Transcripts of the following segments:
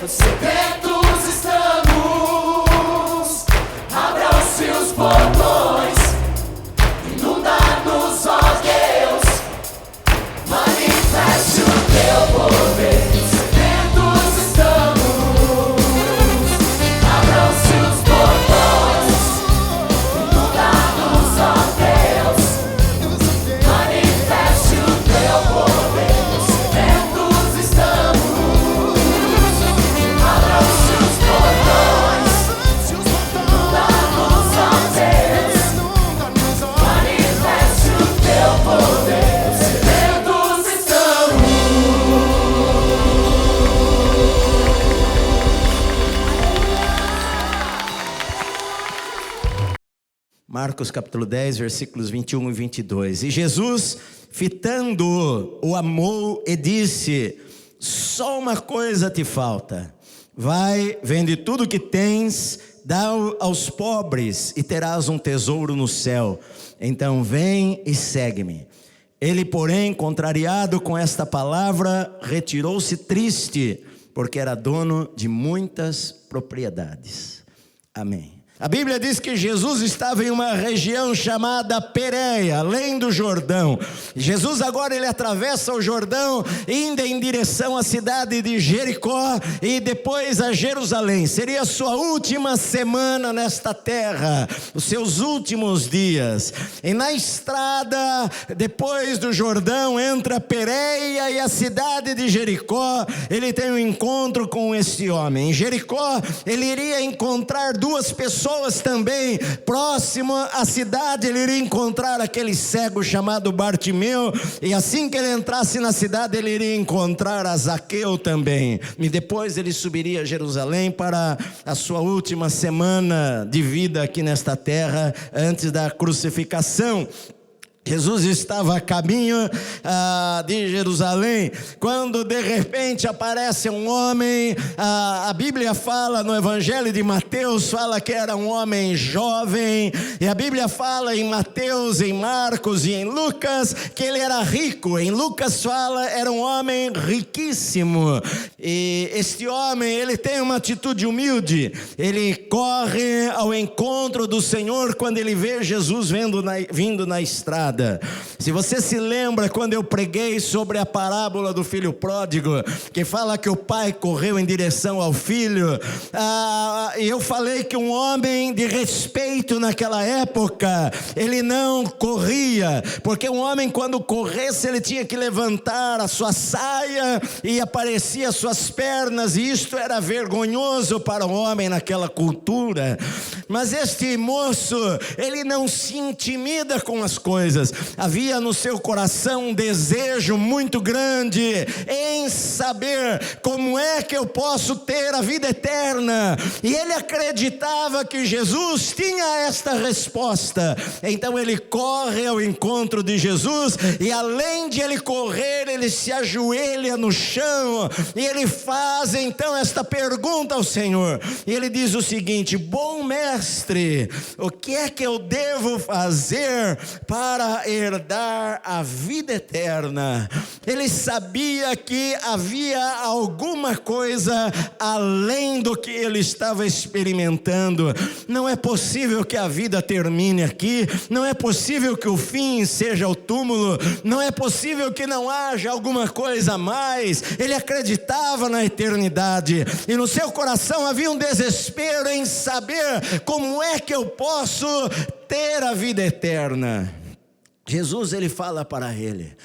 Sedentos estamos, abram-se os portões, inunda-nos, ó Deus, manifeste o teu poder. Sedentos estamos, abram-se os portões, inunda-nos, ó Deus, manifeste o teu poder. Sedentos estamos, abram-se os portões, inunda-nos, ó Deus, manifeste o teu poder. Sedentos estamos. Marcos capítulo 10, versículos 21 e 22. E Jesus, fitando-o, o amou e disse: só uma coisa te falta. Vai, vende tudo que tens, dá aos pobres e terás um tesouro no céu. Então vem e segue-me. Ele, porém, contrariado com esta palavra, retirou-se triste, porque era dono de muitas propriedades. Amém. A Bíblia diz que Jesus estava em uma região chamada Pérea, além do Jordão. Jesus agora ele atravessa o Jordão, indo em direção à cidade de Jericó e depois a Jerusalém. Seria a sua última semana nesta terra, os seus últimos dias. E na estrada, depois do Jordão, entra Pérea e a cidade de Jericó. Ele tem um encontro com esse homem. Em Jericó, ele iria encontrar duas pessoas também, próximo à cidade. Ele iria encontrar aquele cego chamado Bartimeu, e assim que ele entrasse na cidade, ele iria encontrar a Zaqueu também, e depois ele subiria a Jerusalém para a sua última semana de vida aqui nesta terra, antes da crucificação. Jesus estava a caminho de Jerusalém, quando de repente aparece um homem. A Bíblia fala no Evangelho de Mateus, fala que era um homem jovem, e a Bíblia fala em Mateus, em Marcos e em Lucas que ele era rico. Em Lucas fala era um homem riquíssimo, e este homem ele tem uma atitude humilde. Ele corre ao encontro do Senhor quando ele vê Jesus vindo na estrada. Se você se lembra quando eu preguei sobre a parábola do filho pródigo, que fala que o pai correu em direção ao filho, eu falei que um homem de respeito naquela época, ele não corria, porque um homem quando corresse ele tinha que levantar a sua saia e aparecia as suas pernas, e isto era vergonhoso para o homem naquela cultura. Mas este moço, ele não se intimida com as coisas. Havia no seu coração um desejo muito grande em saber como é que eu posso ter a vida eterna, e ele acreditava que Jesus tinha esta resposta. Então ele corre ao encontro de Jesus, e além de ele correr, ele se ajoelha no chão, e ele faz então esta pergunta ao Senhor, e ele diz o seguinte: bom mestre, o que é que eu devo fazer para herdar a vida eterna? Ele sabia que havia alguma coisa além do que ele estava experimentando. Não é possível que a vida termine aqui, não é possível que o fim seja o túmulo, não é possível que não haja alguma coisa a mais. Ele acreditava na eternidade, e no seu coração havia um desespero em saber como é que eu posso ter a vida eterna. Jesus ele fala para ele: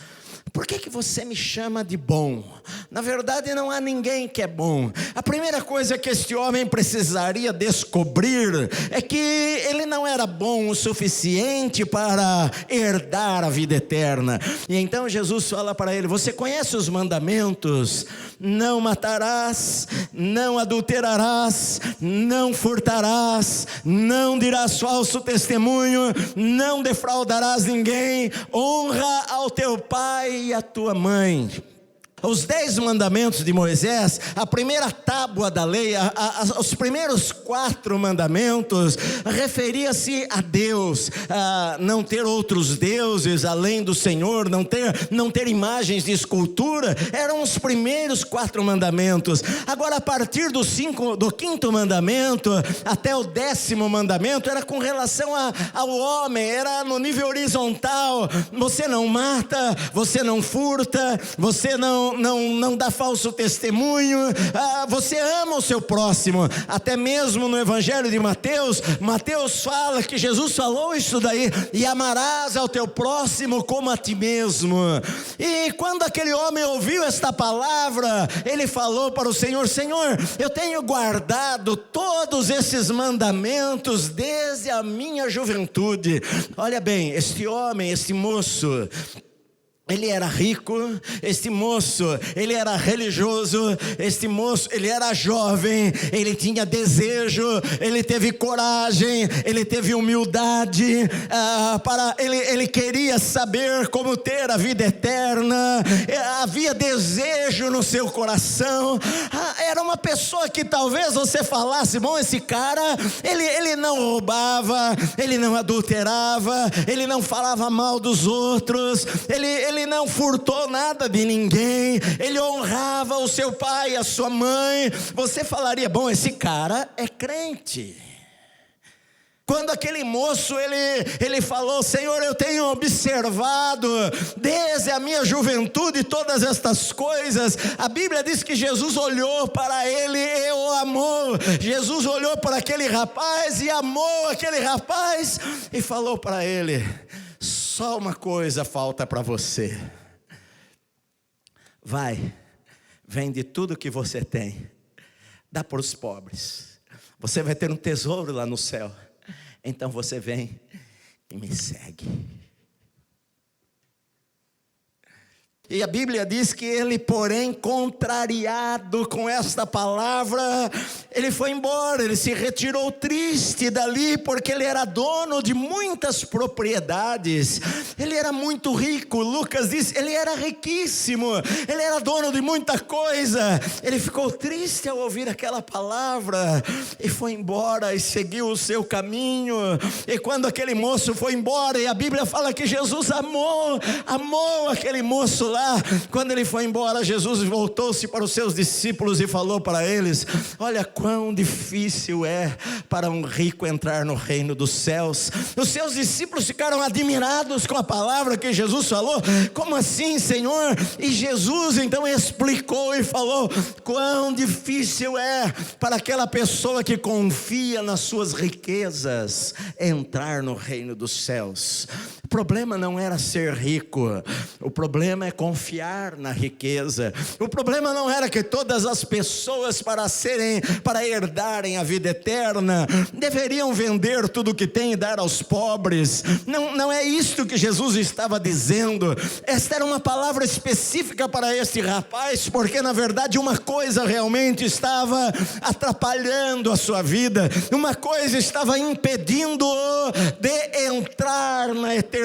por que você me chama de bom? Na verdade não há ninguém que é bom. A primeira coisa que este homem precisaria descobrir é que ele não era bom o suficiente para herdar a vida eterna. E então Jesus fala para ele: você conhece os mandamentos? Não matarás, não adulterarás, não furtarás, não dirás falso testemunho, não defraudarás ninguém, honra ao teu pai e à tua mãe. Os 10 mandamentos de Moisés, a primeira tábua da lei, os primeiros 4 mandamentos, referia-se a Deus, a não ter outros deuses além do Senhor, não ter imagens de escultura. Eram os primeiros 4 mandamentos. Agora, a partir do 5º mandamento até o 10º mandamento, era com relação ao homem, era no nível horizontal. Você não mata, você não furta, você não dá falso testemunho, você ama o seu próximo. Até mesmo no Evangelho de Mateus fala que Jesus falou isso daí: e amarás ao teu próximo como a ti mesmo. E quando aquele homem ouviu esta palavra, ele falou para o Senhor: Senhor, eu tenho guardado todos esses mandamentos desde a minha juventude. Olha bem, este homem, este moço, ele era rico, este moço, ele era religioso, este moço, ele era jovem, ele tinha desejo, ele teve coragem, ele teve humildade, ele queria saber como ter a vida eterna, havia desejo no seu coração. Era uma pessoa que talvez você falasse: bom, esse cara, ele não roubava, ele não adulterava, ele não falava mal dos outros, ele não furtou nada de ninguém, ele honrava o seu pai e a sua mãe. Você falaria: bom, esse cara é crente. Quando aquele moço, ele falou: Senhor, eu tenho observado desde a minha juventude todas estas coisas. A Bíblia diz que Jesus olhou para ele e o amou. Jesus olhou para aquele rapaz e amou aquele rapaz e falou para ele: só uma coisa falta para você. Vai, vende tudo que você tem, dá para os pobres, você vai ter um tesouro lá no céu. Então você vem e me segue. E a Bíblia diz que ele, porém, contrariado com esta palavra, ele foi embora, ele se retirou triste dali, porque ele era dono de muitas propriedades, ele era muito rico. Lucas diz, ele era riquíssimo, ele era dono de muita coisa. Ele ficou triste ao ouvir aquela palavra, e foi embora, e seguiu o seu caminho. E quando aquele moço foi embora, e a Bíblia fala que Jesus amou aquele moço lá, quando ele foi embora, Jesus voltou-se para os seus discípulos e falou para eles: olha quão difícil é para um rico entrar no reino dos céus. Os seus discípulos ficaram admirados com a palavra que Jesus falou. Como assim, Senhor? E Jesus então explicou e falou: quão difícil é para aquela pessoa que confia nas suas riquezas entrar no reino dos céus. O problema não era ser rico, o problema é confiar na riqueza. O problema não era que todas as pessoas para herdarem a vida eterna deveriam vender tudo o que têm e dar aos pobres. Não é isto que Jesus estava dizendo. Esta era uma palavra específica para este rapaz, porque na verdade uma coisa realmente estava atrapalhando a sua vida, uma coisa estava impedindo-o de entrar na eternidade.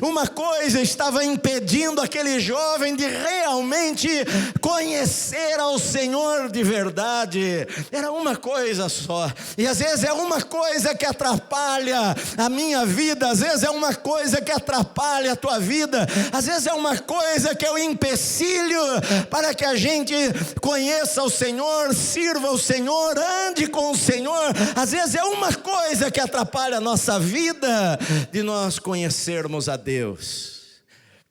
Uma coisa estava impedindo aquele jovem de realmente conhecer ao Senhor de verdade. Era uma coisa só. E às vezes é uma coisa que atrapalha a minha vida, às vezes é uma coisa que atrapalha a tua vida, às vezes é uma coisa que é o empecilho para que a gente conheça o Senhor, sirva o Senhor, ande com o Senhor. Às vezes é uma coisa que atrapalha a nossa vida de nós conhecermos a Deus.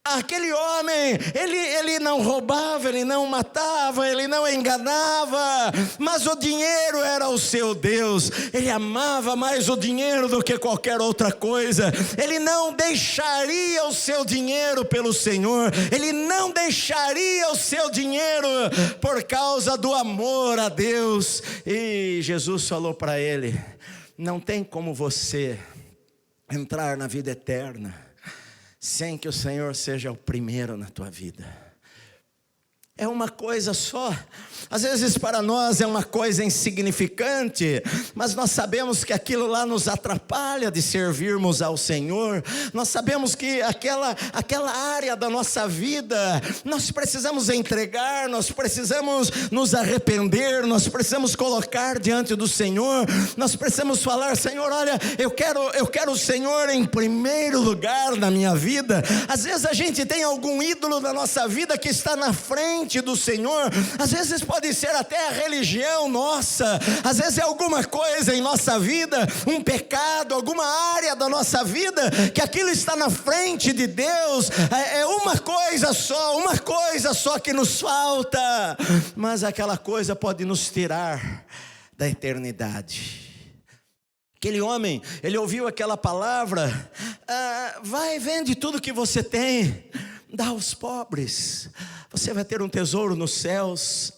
Aquele homem, ele não roubava, ele não matava, ele não enganava, mas o dinheiro era o seu Deus. Ele amava mais o dinheiro do que qualquer outra coisa. Ele não deixaria o seu dinheiro pelo Senhor, ele não deixaria o seu dinheiro por causa do amor a Deus. E Jesus falou para ele: não tem como você entrar na vida eterna sem que o Senhor seja o primeiro na tua vida. É uma coisa só. Às vezes para nós é uma coisa insignificante, mas nós sabemos que aquilo lá nos atrapalha de servirmos ao Senhor. Nós sabemos que aquela área da nossa vida, nós precisamos entregar, nós precisamos nos arrepender, nós precisamos colocar diante do Senhor, nós precisamos falar: Senhor, olha, eu quero o Senhor em primeiro lugar na minha vida. Às vezes a gente tem algum ídolo na nossa vida que está na frente do Senhor. Às vezes pode ser até a religião nossa, às vezes é alguma coisa em nossa vida, um pecado, alguma área da nossa vida, que aquilo está na frente de Deus. É uma coisa só que nos falta, mas aquela coisa pode nos tirar da eternidade. Aquele homem, ele ouviu aquela palavra: vai, vende tudo que você tem, dá aos pobres, você vai ter um tesouro nos céus.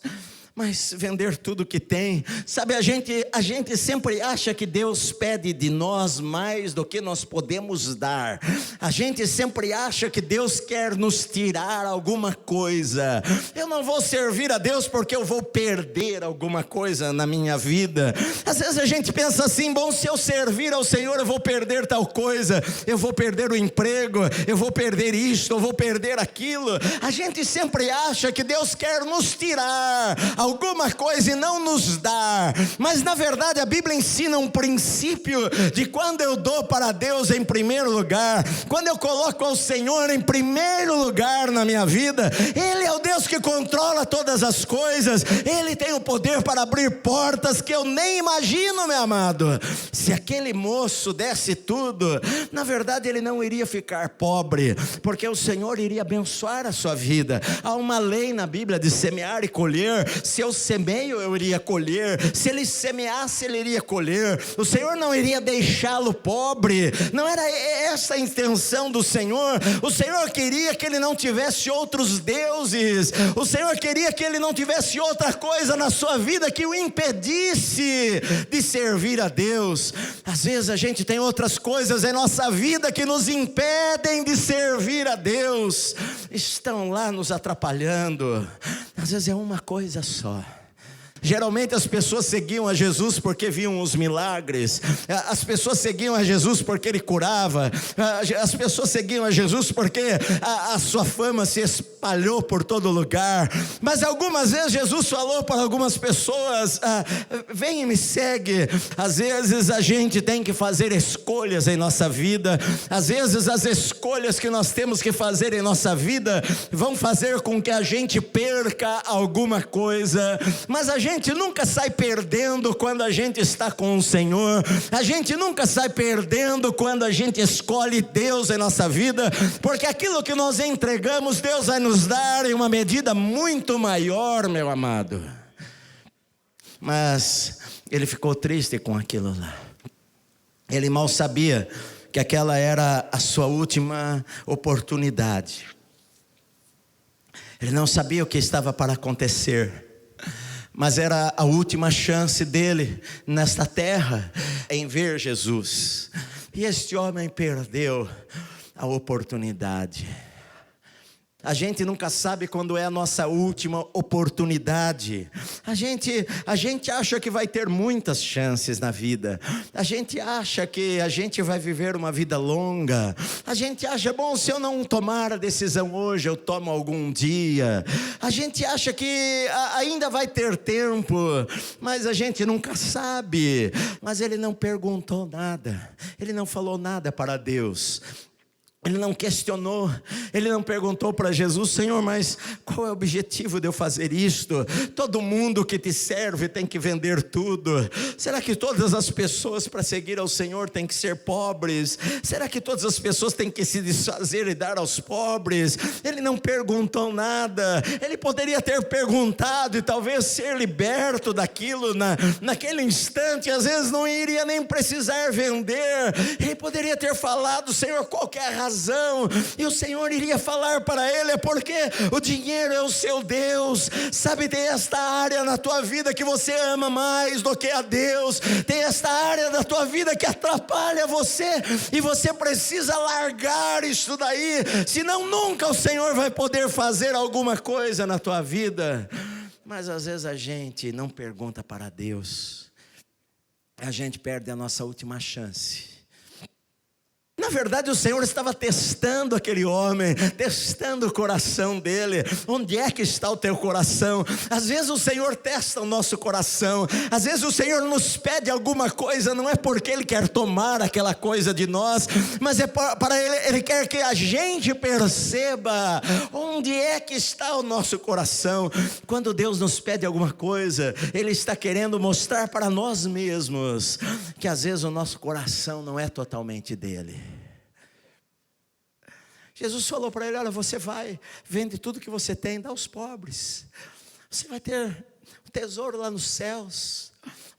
Mas vender tudo que tem, sabe, a gente sempre acha que Deus pede de nós mais do que nós podemos dar. A gente sempre acha que Deus quer nos tirar alguma coisa. Eu não vou servir a Deus porque eu vou perder alguma coisa na minha vida. Às vezes a gente pensa assim: bom, se eu servir ao Senhor eu vou perder tal coisa, eu vou perder o emprego, eu vou perder isto, eu vou perder aquilo. A gente sempre acha que Deus quer nos tirar alguma coisa e não nos dar. Mas na verdade a Bíblia ensina um princípio de quando eu dou para Deus em primeiro lugar, quando eu coloco ao Senhor em primeiro lugar na minha vida. Ele é o Deus que controla todas as coisas, Ele tem o poder para abrir portas que eu nem imagino, meu amado. Se aquele moço desse tudo, na verdade ele não iria ficar pobre, porque o Senhor iria abençoar a sua vida. Há uma lei na Bíblia de semear e colher. Se eu semeio, eu iria colher. Se ele semeasse, ele iria colher. O Senhor não iria deixá-lo pobre. Não era essa a intenção do Senhor. O Senhor queria que ele não tivesse outros deuses. O Senhor queria que ele não tivesse outra coisa na sua vida que o impedisse de servir a Deus. Às vezes a gente tem outras coisas em nossa vida que nos impedem de servir a Deus, estão lá nos atrapalhando. Às vezes é uma coisa só. Geralmente as pessoas seguiam a Jesus porque viam os milagres. As pessoas seguiam a Jesus porque Ele curava. As pessoas seguiam a Jesus porque a sua fama se espalhou por todo lugar. Mas algumas vezes Jesus falou para algumas pessoas: vem e me segue. Às vezes a gente tem que fazer escolhas em nossa vida. Às vezes as escolhas que nós temos que fazer em nossa vida vão fazer com que a gente perca alguma coisa. Mas a gente nunca sai perdendo quando a gente está com o Senhor. A gente nunca sai perdendo quando a gente escolhe Deus em nossa vida, porque aquilo que nós entregamos, Deus vai nos dar em uma medida muito maior, meu amado. Mas ele ficou triste com aquilo lá. Ele mal sabia que aquela era a sua última oportunidade. Ele não sabia o que estava para acontecer, mas era a última chance dele nesta terra em ver Jesus. E este homem perdeu a oportunidade. A gente nunca sabe quando é a nossa última oportunidade. A gente acha que vai ter muitas chances na vida. A gente acha que a gente vai viver uma vida longa. A gente acha: bom, se eu não tomar a decisão hoje, eu tomo algum dia. A gente acha que ainda vai ter tempo, mas a gente nunca sabe. Mas ele não perguntou nada. Ele não falou nada para Deus. Ele não questionou, ele não perguntou para Jesus: Senhor, mas qual é o objetivo de eu fazer isto? Todo mundo que te serve tem que vender tudo. Será que todas as pessoas para seguir ao Senhor têm que ser pobres? Será que todas as pessoas têm que se desfazer e dar aos pobres? Ele não perguntou nada. Ele poderia ter perguntado e talvez ser liberto daquilo naquele instante. Às vezes não iria nem precisar vender. Ele poderia ter falado: Senhor, qual que é a razão? E o Senhor iria falar para ele: é porque o dinheiro é o seu Deus. Sabe, tem esta área na tua vida que você ama mais do que a Deus. Tem esta área da tua vida que atrapalha você, e você precisa largar isso daí, senão nunca o Senhor vai poder fazer alguma coisa na tua vida. Mas às vezes a gente não pergunta para Deus. a gente perde a nossa última chance. Na verdade, o Senhor estava testando aquele homem, testando o coração dele. Onde é que está o teu coração? Às vezes o Senhor testa o nosso coração. Às vezes o Senhor nos pede alguma coisa, não é porque Ele quer tomar aquela coisa de nós, mas é para Ele quer que a gente perceba onde é que está o nosso coração. Quando Deus nos pede alguma coisa, Ele está querendo mostrar para nós mesmos que às vezes o nosso coração não é totalmente dele. Jesus falou para ele: olha, você vai, vende tudo que você tem, dá aos pobres. Você vai ter um tesouro lá nos céus.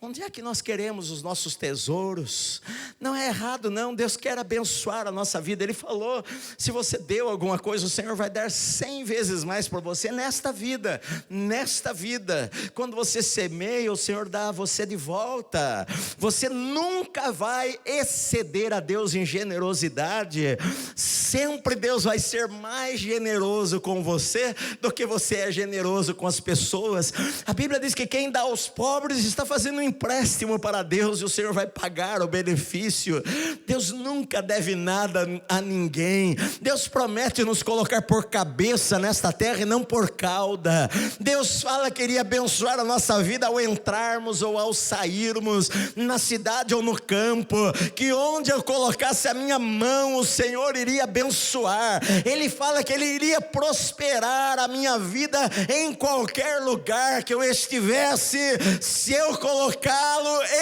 Onde é que nós queremos os nossos tesouros? Não é errado não, Deus quer abençoar a nossa vida. Ele falou, se você deu alguma coisa, o Senhor vai dar 100 vezes mais para você nesta vida. Nesta vida, quando você semeia, o Senhor dá a você de volta. Você nunca vai exceder a Deus em generosidade. Sempre Deus vai ser mais generoso com você do que você é generoso com as pessoas. A Bíblia diz que quem dá aos pobres está fazendo um empréstimo para Deus, e o Senhor vai pagar o benefício. Deus nunca deve nada a ninguém. Deus promete nos colocar por cabeça nesta terra e não por cauda. Deus fala que iria abençoar a nossa vida ao entrarmos ou ao sairmos, na cidade ou no campo, que onde eu colocasse a minha mão, o Senhor iria abençoar. Ele fala que Ele iria prosperar a minha vida em qualquer lugar que eu estivesse, se eu colocá-lo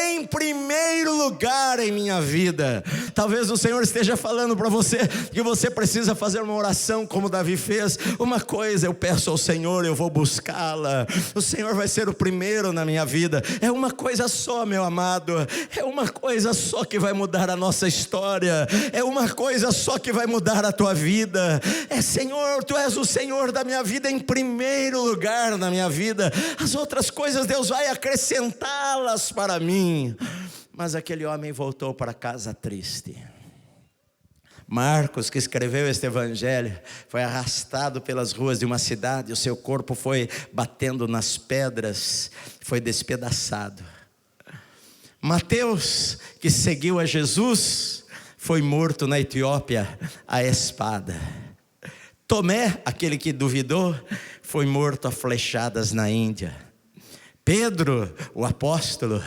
em primeiro lugar em minha vida. Talvez o Senhor esteja falando para você que você precisa fazer uma oração como Davi fez. Uma coisa eu peço ao Senhor, eu vou buscá-la. O Senhor vai ser o primeiro na minha vida. É uma coisa só, meu amado. É uma coisa só que vai mudar a nossa história. É uma coisa só que vai mudar a tua vida. É: Senhor, Tu és o Senhor da minha vida, em primeiro lugar na minha vida. As outras coisas Deus vai acrescentá-las para mim. Mas aquele homem voltou para casa triste. Marcos, que escreveu este evangelho, foi arrastado pelas ruas de uma cidade. O seu corpo foi batendo nas pedras, foi despedaçado. Mateus, que seguiu a Jesus, foi morto na Etiópia à espada. Tomé, aquele que duvidou, foi morto a flechadas na Índia. Pedro, o apóstolo,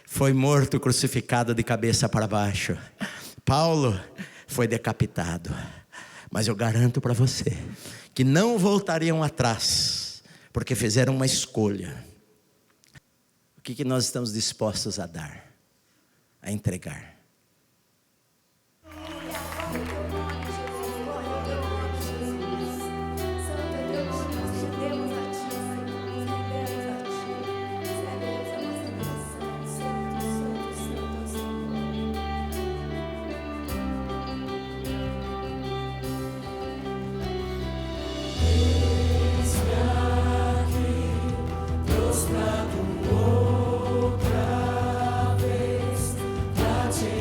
foi morto crucificado de cabeça para baixo. Paulo foi decapitado. Mas eu garanto para você que não voltariam atrás, porque fizeram uma escolha. O que nós estamos dispostos a dar, a entregar? Outra vez, pra te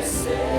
descer.